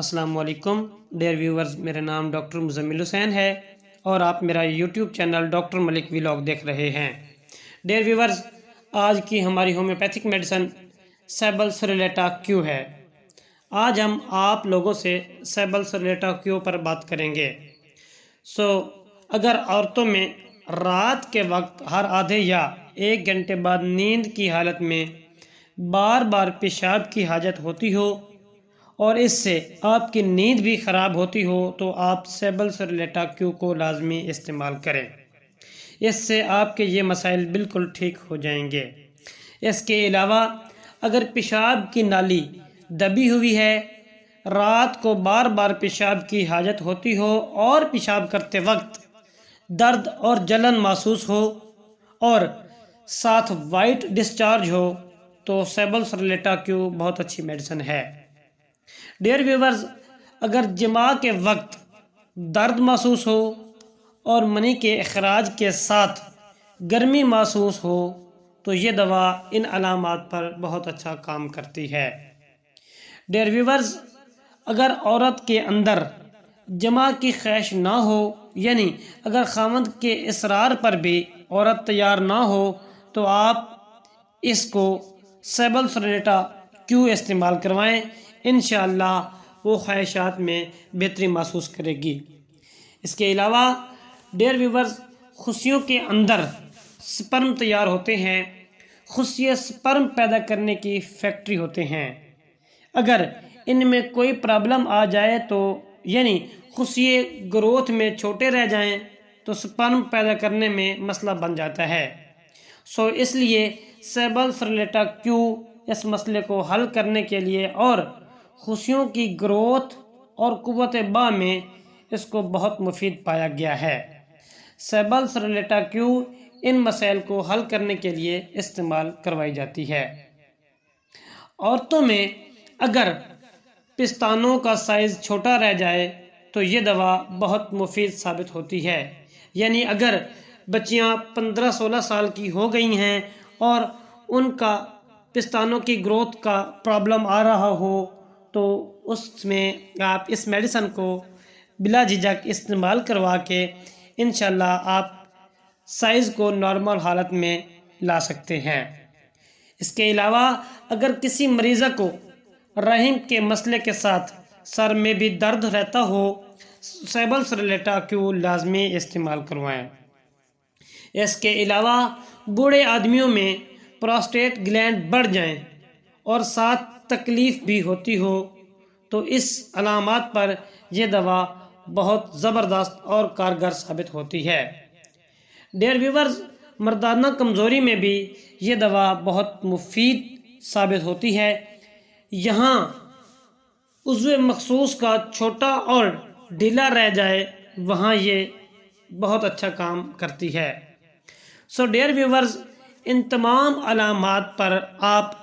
السلام علیکم dear viewers, میرا نام ڈاکٹر مزمل حسین ہے اور آپ میرا یوٹیوب چینل ڈاکٹر ملک ولاگ دیکھ رہے ہیں۔ ڈیئر ویورز، آج کی ہماری ہومیوپیتھک میڈیسن سیبل سرلیٹا کیو ہے۔ آج ہم آپ لوگوں سے سیبل سرلیٹا کیو پر بات کریں گے۔ اگر عورتوں میں رات کے وقت ہر آدھے یا 1 گھنٹے بعد نیند کی حالت میں بار بار پیشاب کی حاجت ہوتی ہو اور اس سے آپ کی نیند بھی خراب ہوتی ہو تو آپ سیبل سرلیٹا کیو کو لازمی استعمال کریں۔ اس سے آپ کے یہ مسائل بالکل ٹھیک ہو جائیں گے۔ اس کے علاوہ اگر پیشاب کی نالی دبی ہوئی ہے، رات کو بار بار پیشاب کی حاجت ہوتی ہو اور پیشاب کرتے وقت درد اور جلن محسوس ہو اور ساتھ وائٹ ڈسچارج ہو تو سیبل سرلیٹا کیو بہت اچھی میڈیسن ہے۔ ڈیئر ویورز، اگر جماع کے وقت درد محسوس ہو اور منی کے اخراج کے ساتھ گرمی محسوس ہو تو یہ دوا ان علامات پر بہت اچھا کام کرتی ہے۔ ڈیئر ویورز، اگر عورت کے اندر جماع کی خواہش نہ ہو، یعنی اگر خاوند کے اصرار پر بھی عورت تیار نہ ہو تو آپ اس کو سیبل سرلیٹا کیو استعمال کروائیں، انشاءاللہ وہ خواہشات میں بہتری محسوس کرے گی۔ اس کے علاوہ ڈیئر ویورز، خصیوں کے اندر سپرم تیار ہوتے ہیں۔ خصیے سپرم پیدا کرنے کی فیکٹری ہوتے ہیں۔ اگر ان میں کوئی پرابلم آ جائے تو یعنی خصیے گروتھ میں چھوٹے رہ جائیں تو سپرم پیدا کرنے میں مسئلہ بن جاتا ہے۔ اس لیے سیبل سرلیٹا کیو اس مسئلے کو حل کرنے کے لیے اور خصیوں کی گروتھ اور قوت باہ میں اس کو بہت مفید پایا گیا ہے۔ سیبل سرلیٹا کیو ان مسائل کو حل کرنے کے لیے استعمال کروائی جاتی ہے۔ عورتوں میں اگر پستانوں کا سائز چھوٹا رہ جائے تو یہ دوا بہت مفید ثابت ہوتی ہے۔ یعنی اگر بچیاں 15-16 سال کی ہو گئی ہیں اور ان کا پستانوں کی گروتھ کا پرابلم آ رہا ہو تو اس میں آپ اس میڈیسن کو بلا جھجک استعمال کروا کے انشاءاللہ آپ سائز کو نارمل حالت میں لا سکتے ہیں۔ اس کے علاوہ اگر کسی مریضہ کو رحم کے مسئلے کے ساتھ سر میں بھی درد رہتا ہو، سیبل سرلیٹا کیو لازمی استعمال کروائیں۔ اس کے علاوہ بوڑھے آدمیوں میں پروسٹیٹ گلینڈ بڑھ جائیں اور ساتھ تکلیف بھی ہوتی ہو تو اس علامات پر یہ دوا بہت زبردست اور کارگر ثابت ہوتی ہے۔ ڈیئر ویورز، مردانہ کمزوری میں بھی یہ دوا بہت مفید ثابت ہوتی ہے۔ یہاں عضو مخصوص کا چھوٹا اور ڈھیلا رہ جائے وہاں یہ بہت اچھا کام کرتی ہے۔ ڈیئر ویورز، ان تمام علامات پر آپ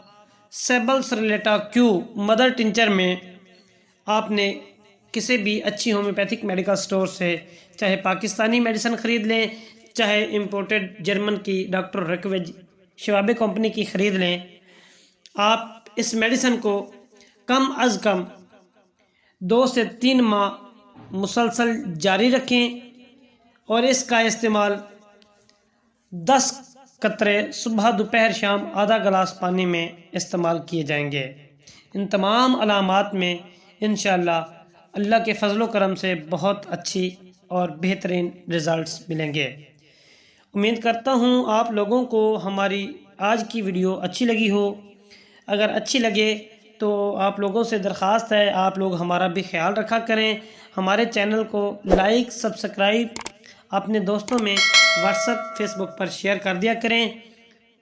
سیبل سرلیٹا کیو مدر ٹنچر میں آپ نے کسی بھی اچھی ہومیوپیتھک میڈیکل سٹور سے چاہے پاکستانی میڈیسن خرید لیں، چاہے امپورٹڈ جرمن کی ڈاکٹر رکویج شوابے کمپنی کی خرید لیں، آپ اس میڈیسن کو کم از کم 2 سے 3 ماہ مسلسل جاری رکھیں اور اس کا استعمال 10 قطرے صبح دوپہر شام آدھا گلاس پانی میں استعمال کیے جائیں گے۔ ان تمام علامات میں انشاءاللہ اللہ کے فضل و کرم سے بہت اچھی اور بہترین رزلٹس ملیں گے۔ امید کرتا ہوں آپ لوگوں کو ہماری آج کی ویڈیو اچھی لگی ہو۔ اگر اچھی لگے تو آپ لوگوں سے درخواست ہے آپ لوگ ہمارا بھی خیال رکھا کریں، ہمارے چینل کو لائک سبسکرائب اپنے دوستوں میں واٹس ایپ فیس بک پر شیئر کر دیا کریں۔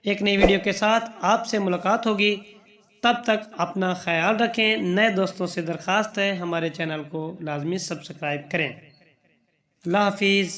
ایک نئی ویڈیو کے ساتھ آپ سے ملاقات ہوگی، تب تک اپنا خیال رکھیں۔ نئے دوستوں سے درخواست ہے ہمارے چینل کو لازمی سبسکرائب کریں۔ اللہ حافظ۔